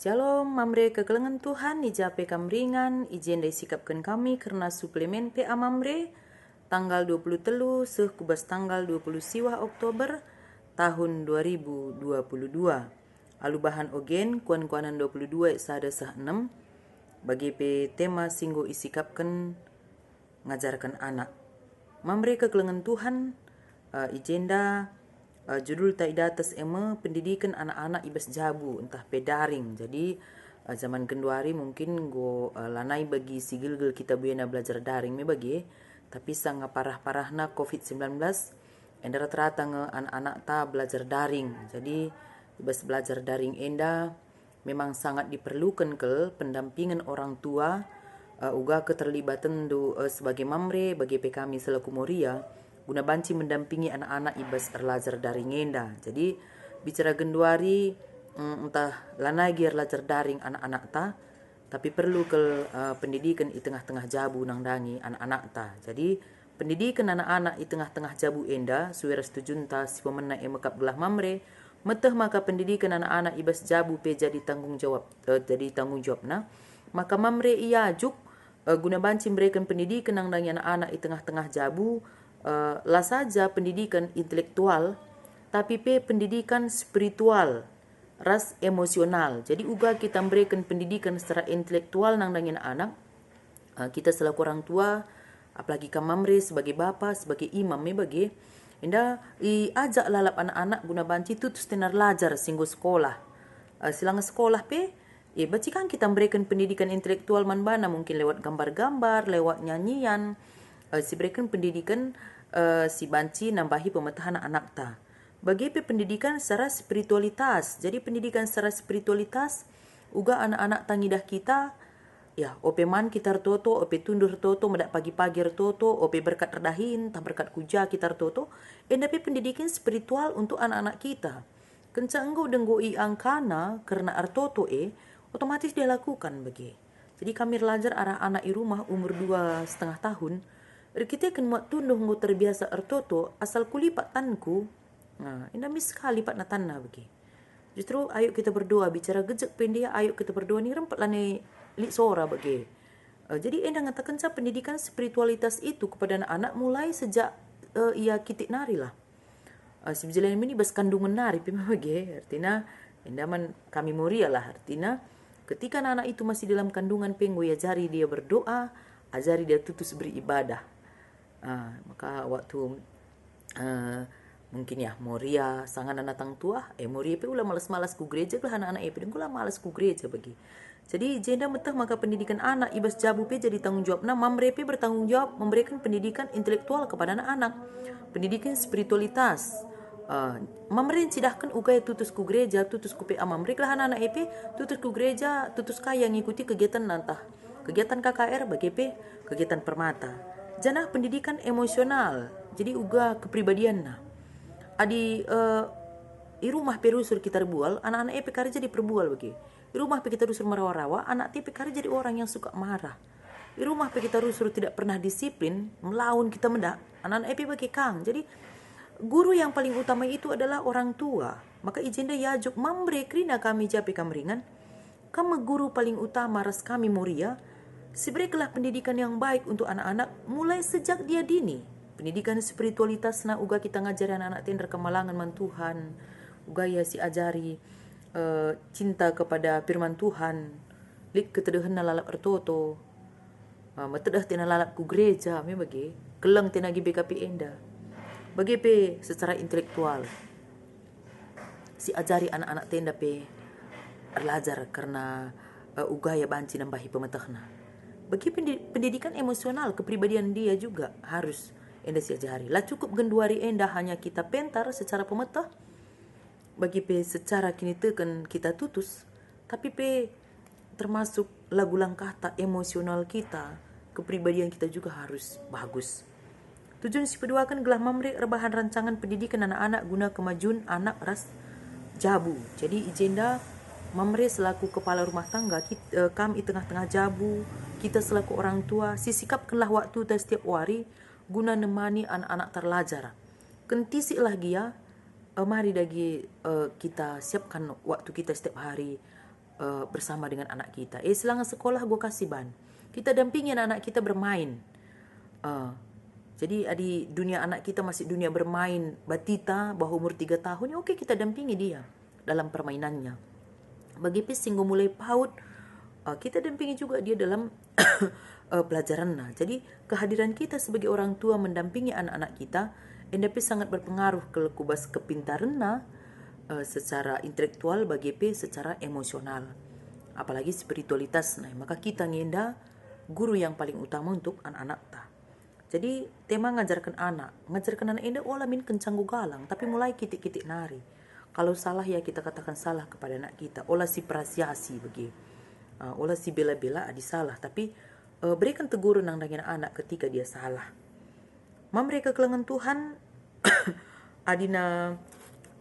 Shalom, mamre kegelengan Tuhan, ijape kamringan, izin sikapkan kami karena suplemen PA mamre, tanggal 23 kubas tanggal 20 siwah Oktober tahun 2022. Alubahan ogen, kuan-kuanan 22 sada sah 6, bagi tema singgo isikapkan ngajarkan anak. Mamre kegelengan Tuhan, agenda judul taidatas pendidikan anak-anak ibas jabu entah pedaring. Jadi zaman kenduari mungkin lanai bagi si gilgil kita buena belajar daring me bagi, tapi sangat parah-parahna COVID-19 enda rata-rata anak-anak ta belajar daring. Jadi ibas belajar daring enda memang sangat diperlukan ke pendampingan orang tua, uga keterlibatan sebagai mamre bagi kami selaku Moria guna banci mendampingi anak-anak ibas erlajar daring enda. Jadi bicara genduari entah lanai giar lajar daring anak-anak ta, tapi perlu ke pendidikan di tengah-tengah jabu nang dangi anak-anak ta. Jadi pendidikan anak-anak di tengah-tengah jabu enda suara setujun ta si pemena mekap gelah mamre meteh maka pendidikan anak-anak ibas jabu pe jadi tanggung jawab nah maka mamre ia juk guna banci memberikan pendidikan nang dangi anak-anak di tengah-tengah jabu. Lah saja pendidikan intelektual, tapi pendidikan spiritual, ras emosional. Jadi uga kita memberikan pendidikan secara intelektual nang dangin anak, kita selaku orang tua, apalagi kamamre sebagai bapa, sebagai imam bagi, indah ajak lalap anak-anak guna banci tutus tenar lajar singgo sekolah. Silang sekolah baci kan kita memberikan pendidikan intelektual manbana mungkin lewat gambar-gambar, lewat nyanyian, si berikan pendidikan si banci nambahi pemetahan anak ta. Bagi pendidikan secara spiritualitas. Jadi pendidikan secara spiritualitas uga anak-anak tangidah kita ya ope man kita toto, ope tundur toto, medak pagi-pagi toto, ope berkat redahin, tak berkat kuja kita toto. Tapi pendidikan spiritual untuk anak-anak kita. Kenca engkau denggoi angkana karena artoto otomatis dia lakukan bagi. Jadi kami belajar anak-anak di rumah umur 2,5 tahun. Kita akan buat tunduh ngu terbiasa ertoto asal kulipat tanku. Nah, indah sekali pat na tanah bagi. Justru ayo kita berdoa bicara gejek pendia, ayo kita berdoa ni rempet lani li sora bagi. Jadi endah ngatakan sa pendidikan spiritualitas itu kepada anak-anak mulai sejak ia kitik nari lah. Sebenarnya ini bas kandungan nari bagi. Artinya endah man kami Moria lah. Artinya ketika anak itu masih dalam kandungan ya ajari dia berdoa, ajari dia tutus beribadah. Maka waktu mungkin ya Moria sangat datang tua Moria ulah malas-malas ku gereja lah anak-anak ulah malas ku gereja bagi. Jadi jenda metah maka pendidikan anak ibas jabu jadi tanggung jawab nah mamre bertanggung jawab memberikan pendidikan intelektual kepada anak-anak, pendidikan spiritualitas. Mamre cidahkan ugaya tutus ku gereja, tutus ku PA mamre lah anak-anak tutus ku gereja, tutus kaya ngikuti kegiatan nantah kegiatan KKR bagi kegiatan permata. Janah pendidikan emosional, jadi uga kepribadian nah. Adi di rumah perusur kita bual, anak-anak karja jadi perbual bagi. Di rumah kita rusur merawa-rawa, anak karja jadi orang yang suka marah. Di rumah kita rusur tidak pernah disiplin, melawan kita mendak, anak-anak bagi kang. Jadi guru yang paling utama itu adalah orang tua. Maka ijenda yajuk mambre krina kami jape kamringan, kami guru paling utama ras kami Moria. Berikanlah pendidikan yang baik untuk anak-anak mulai sejak dia dini. Pendidikan spiritualitas na uga kita ngajari anak-anak tender kemalangan man Tuhan. Uga ya si ajari cinta kepada firman Tuhan. Lik ketedahan na lalap ertoto. Matedah tina lalap ku gereja bagi. Kelang tina BKP enda. Bagi secara intelektual. Si ajari anak-anak tenda belajar karena uga ya banci nambahi pemetahna. Bagi pendidikan emosional, kepribadian dia juga harus enda siajari. Lah cukup genduari enda hanya kita pentar secara pemetah. Bagi secara kini tekan kita tutus. Tapi termasuk lagu langkah tak emosional kita, kepribadian kita juga harus bagus. Tujuan si kedua kan gelah mamre rebahan rancangan pendidikan anak-anak guna kemajuan anak ras jabu. Jadi agenda mamre selaku kepala rumah tangga kami tengah-tengah jabu, kita selaku orang tua sisikapkanlah waktu setiap hari guna nemani anak-anak terlajar. Kentisi lagi ya mari kita siapkan waktu kita setiap hari bersama dengan anak kita. Selama sekolah gue kasih ban. Kita dampingi anak kita bermain. Jadi di dunia anak kita masih dunia bermain batita bawah umur 3 tahun, ya oke, kita dampingi dia dalam permainannya. Bagi singgo mulai PAUD, kita dampingi juga dia dalam pelajaran. Jadi kehadiran kita sebagai orang tua mendampingi anak-anak kita endapi sangat berpengaruh ke kubas kepintaran secara intelektual bagi secara emosional, apalagi spiritualitas. Maka kita ngenda guru yang paling utama untuk anak-anak ta. Jadi tema ngajarkan anak enda olah min kencang galang, tapi mulai kitik-kitik nari. Kalau salah ya kita katakan salah kepada anak kita, olah si perasiasi bagi, olah si bela-bela adi salah, tapi berikan teguran nang dengan anak ketika dia salah. Mereka kelengan Tuhan adina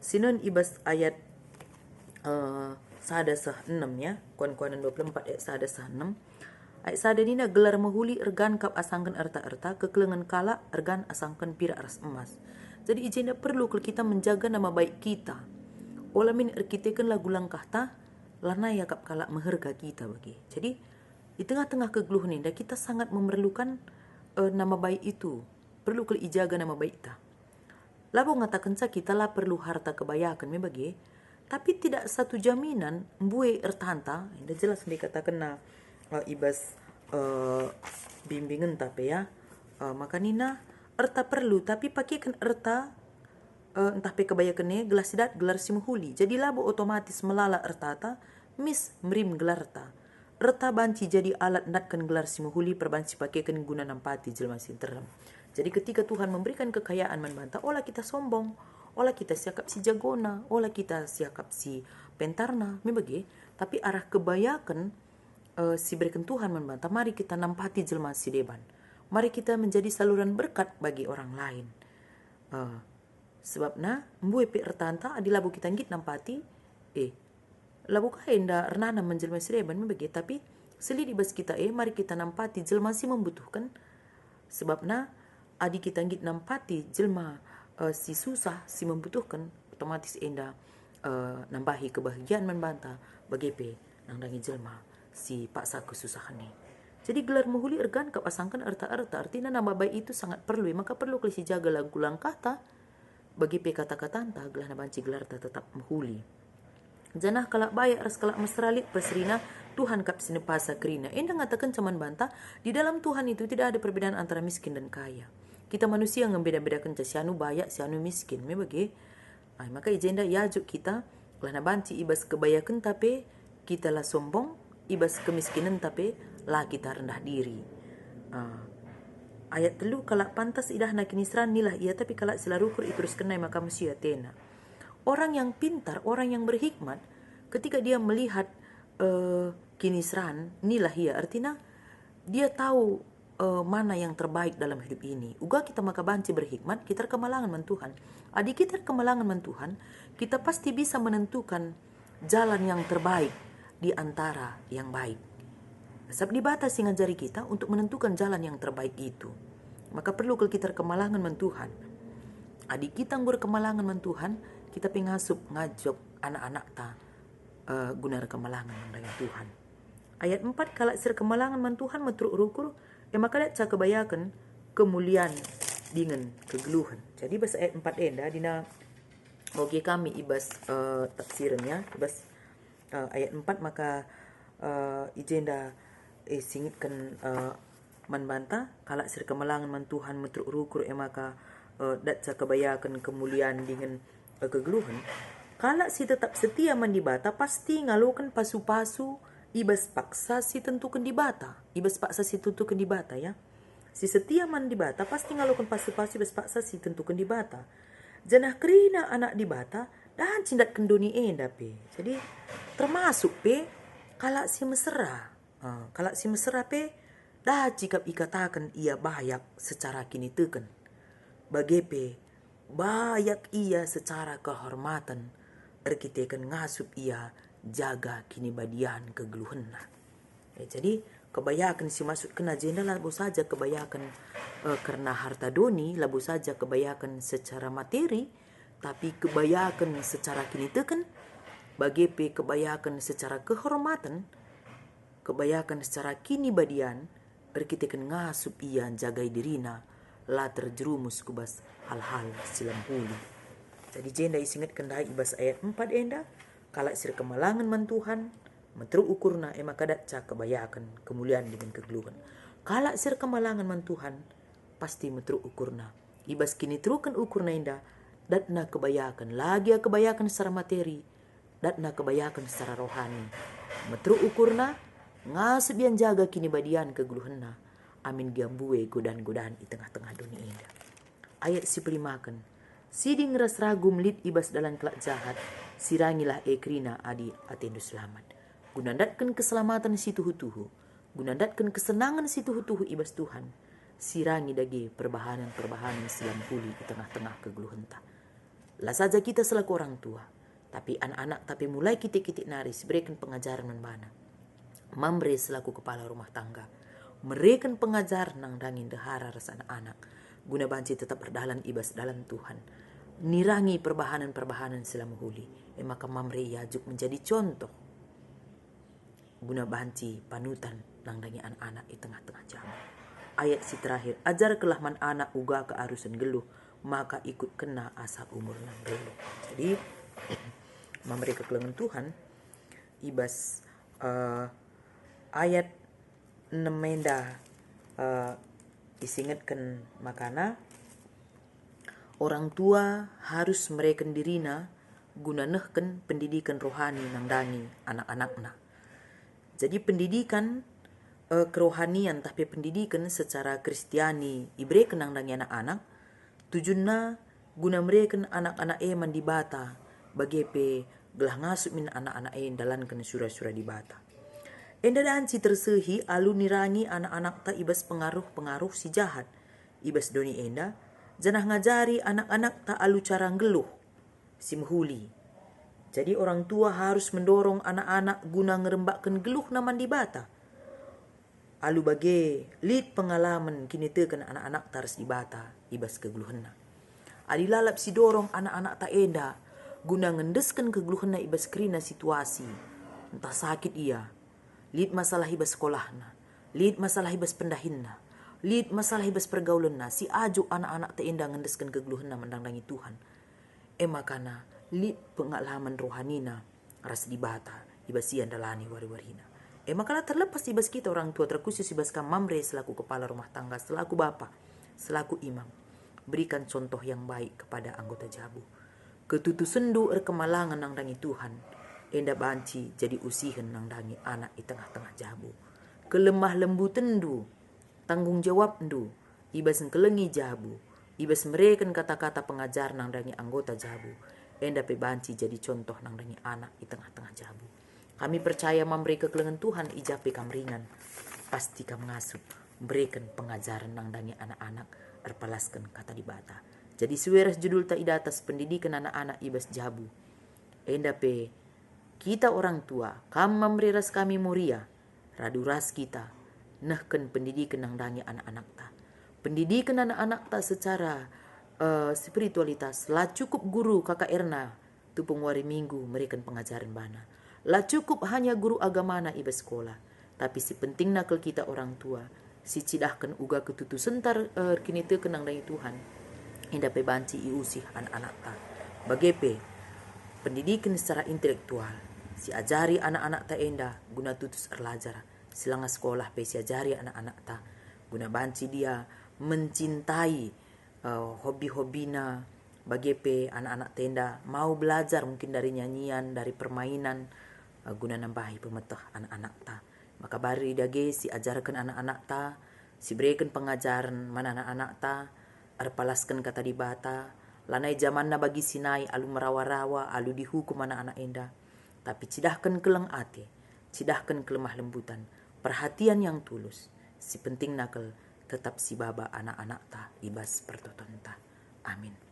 Sinun ibas ayat sada sah 6 ya, kuan-kuanan 24 ayat sada sah 6. Ayat sada nina gelar mahuli ergan kap asangkan erta-erta kekelengan kala ergan asangkan pira aras emas. Jadi ijenda perlu kalau kita menjaga nama baik kita. Olamin erkitekan lagu langkah ta lana ya kap kala meherga kita bagi. Jadi di tengah-tengah kegeluhan ini kita sangat memerlukan nama baik itu. Perlu kalau ijaga nama baik ta. Lalu ngatakan sa kita lah perlu harta kebayakan bagi, tapi tidak satu jaminan mbue ertanta. Ini jelas dikatakan ibas bimbingan tapi ya. Maka nina erta perlu, tapi pakaikan erta entah pe kebayakannya gelas sidat gelar simuhuli. Jadi labu otomatis melala ertata mis merim gelar ta. Erta banci jadi alat natkan gelar simuhuli perbanci pakaikan guna nampati jelma sinteram. Jadi ketika Tuhan memberikan kekayaan membantah, olah kita sombong, olah kita siakap si jagona, olah kita siakap si pentarna, membagi. Tapi arah kebayakan si berikan Tuhan membantah, mari kita nampati jelma si deban. Mari kita menjadi saluran berkat bagi orang lain. Sebabnya, mbue pe ertanta adi labu kita ngit nampati, labu kaenda ernana menjelma si deban, membagi. Tapi selidi bas kita mari kita nampati jelma si membutuhkan. Sebabnya, adi kita ngit nampati jelma si susah, si membutuhkan, otomatis enda nambahi kebahagiaan membantah bagi pe nangdangi jelma si paksa kesusahan ni. Jadi gelar mahuli ergan kap asangkan erta-erta artinya nama baik itu sangat perlu. Maka perlu kelisi jaga lagu langkah ta bagi pe kata-kata ta gelah na banci gelar ta tetap mahuli. Janah kalak bayak ras kalak mesralik pesrina Tuhan kap sinepasa kerina. Enda ngatakan cuman bantah di dalam Tuhan itu tidak ada perbedaan antara miskin dan kaya. Kita manusia yang membeda-bedakan sianu bayak, sianu miskin. Membagi, maka ijenda yajuk kita, kelana banci ibas kebayakan tapi kita lah sombong, ibas kemiskinan tapi lah kita rendah diri. Ayat telu kalak pantas idah na kinisran nilah ia tapi kalak silarukur terus kenai maka manusia tena. Orang yang pintar, orang yang berhikmat, ketika dia melihat kinisran nilah ia artinya dia tahu mana yang terbaik dalam hidup ini. Uga kita maka banci berhikmat, kita kemalangan mentuhan. Adik kita kemalangan mentuhan, kita pasti bisa menentukan jalan yang terbaik di antara yang baik. Sebab dibatasi ngajari kita untuk menentukan jalan yang terbaik itu. Maka perlu kalau kita kemalangan mentuhan. Adik kita nggur kemalangan mentuhan, kita pengasup ngajok anak-anak ta guna kemalangan dengan Tuhan. Ayat 4 kalau sir kemalangan mentuhan metruk rukur maka dak kebayakan kemuliaan dengan kegeluhan. Jadi bahasa ayat 4 enda dina oke kami ibas tafsirnya ibas ayat 4 maka ijenda singitkan membantah kalak sir kemalangan mentuhan metruk rukur maka dak kebayakan kemuliaan dengan kegeluhan. Kalak si tetap setia mendibata pasti ngalukan pasu-pasu ibas paksa si tentukan di bata. Ibas paksa si tentukan di bata ya. Si setia man di bata pasti ngalukan pasu-pasu ibas paksa si tentukan di bata. Janah kerina anak di bata dan cindat kendoni enda pe. Jadi termasuk pe kalak si mesra. Kalak si mesra pe dah jika ikatakan ia bayak secara kini teken. Bagi pe bayak ia secara kehormatan. Erkitekan ngasup ia jaga kini badian kegeluhan. Jadi kebayakan si masuk kena agenda labu saja kebayakan karena harta doni, labu saja kebayakan secara materi, tapi kebayakan secara kini teken bagepe kebayakan secara kehormatan, kebayakan secara kini badian, erkitekan ngasup ian jagai dirina, la terjerumus kubas hal-hal silam huli. Jadi jenda isingat kendai ibas ayat 4 enda, kalak sir kemalangan mantuhan, metru ukurna ema kadat ca kebayakan kemuliaan dengan kegeluhan. Kalak sir kemalangan mantuhan, pasti metru ukurna. Ibas kini terukan ukurna indah, datna kebayakan, lagi kebayakan secara materi, datna kebayakan secara rohani. Metru ukurna, ngasep yang jaga kini badian kegeluhanna, amin gambue godaan-godaan di tengah-tengah dunia indah. Ayat si pelimakan, sidi ngeras ragu melit ibas dalam kelak jahat, sirangilah ekrina adi atendu selamat. Gunandatkan keselamatan si tuhu-tuhu, gunandatkan kesenangan si tuhu-tuhu ibas Tuhan, sirangi dagi perbahanan-perbahanan silam puli di tengah-tengah kegeluhan ta. Lah saja kita selaku orang tua, tapi anak-anak tapi mulai kitik-kitik naris berikan pengajaran membana. Mamre selaku kepala rumah tangga, mereka pengajaran nang dangin dehara rasa anak-anak, guna banci tetap berdalan ibas dalam Tuhan. Nirangi perbahanan-perbahanan silam huli, maka mamre yajuk menjadi contoh. Guna banci panutan nang dangi anak-anak di tengah-tengah zaman. Ayat si terakhir, ajar kelahman anak uga ke arusan geluh, maka ikut kena asa umur nang geluh. Jadi mamre kekelengan Tuhan ibas ayat 6 menda disingatkan makana orang tua harus mereken dirina guna nehken pendidikan rohani nang dangi anak-anakna. Jadi pendidikan kerohanian tapi pendidikan secara Kristiani ibreken nang dangi anak-anak tujuanna guna mereka anak-anak eman di bata bagepe gelah ngasup min anak-anak dalankan surah-surah di bata. Enda danci tersehi alu nirangi anak-anak ta ibas pengaruh-pengaruh si jahat. Ibas doni enda janah ngajari anak-anak ta alu cara ngeluh si mehuli. Jadi orang tua harus mendorong anak-anak guna ngerembakkan geluh naman di bata. Alu bage lid pengalaman kini tekan anak-anak taras di bata ibas kegeluhanna. Adilalap si dorong anak-anak ta enda guna ngendeskan kegeluhanna ibas kerina situasi. Entah sakit ia, lid masalah ibas sekolahna, lid masalah ibas pendahinna, lid masalah ibas pergaulanna, si ajuk anak-anak ta enda ngendeskan kegeluhanna mendandangi Tuhan. Makana lid pengalaman rohanina ras di bata ibas sian dalani wari-warina. Makana terlepas ibas kita orang tua terkhusus ibas mamre selaku kepala rumah tangga, selaku bapa, selaku imam, berikan contoh yang baik kepada anggota jabu. Ketutu sendu kemalangan nang dangi Tuhan, enda banci jadi usihan nang dangi anak di tengah-tengah jabu. Kelemah lembutan du, tanggung jawab du, ibas kelengi jabu, ibas mereka kata-kata pengajar nang dangi anggota jabu, enda pe banci jadi contoh nang dangi anak di tengah-tengah jabu. Kami percaya memberi kekelengan Tuhan ijape kam ringan, pasti kam ngasup, berikan pengajaran nang dangi anak-anak, erpalaskan kata di bata. Jadi suweras judul ta idatas pendidikan anak-anak ibas jabu. Enda pe kita orang tua, kam memberi ras kami muria, radu ras kita, nehken pendidikan nang dangi anak-anak ta. Pendidikan anak-anak ta secara spiritualitas, lah cukup guru kakak Erna, tupung wari minggu memberikan pengajaran bana. Lah cukup hanya guru agama na iba sekolah, tapi si penting nakal kita orang tua, si cidahkan uga ketutu sentar kini te kenang dari Tuhan, indah pe banci iusih anak-anak ta. Bagepe pendidikan secara intelektual, si ajari anak-anak ta enda guna tutus erlajar, silanga sekolah pe si ajari anak-anak ta guna banci dia mencintai hobi-hobina. Bagepe anak-anak tenda mau belajar mungkin dari nyanyian, dari permainan, guna nambahi pemetah anak-anak ta. Maka bari dage si ajarkan anak-anak ta, si berikan pengajaran mana anak-anak ta, arpalaskan kata di bata, lanai zamanna bagi sinai alu merawa-rawa, alu dihukum anak-anak enda. Tapi cidahkan keleng ate, cidahkan kelemah lembutan, perhatian yang tulus. Si penting nakal tetap si baba anak-anak ta ibas pertoton ta. Amin.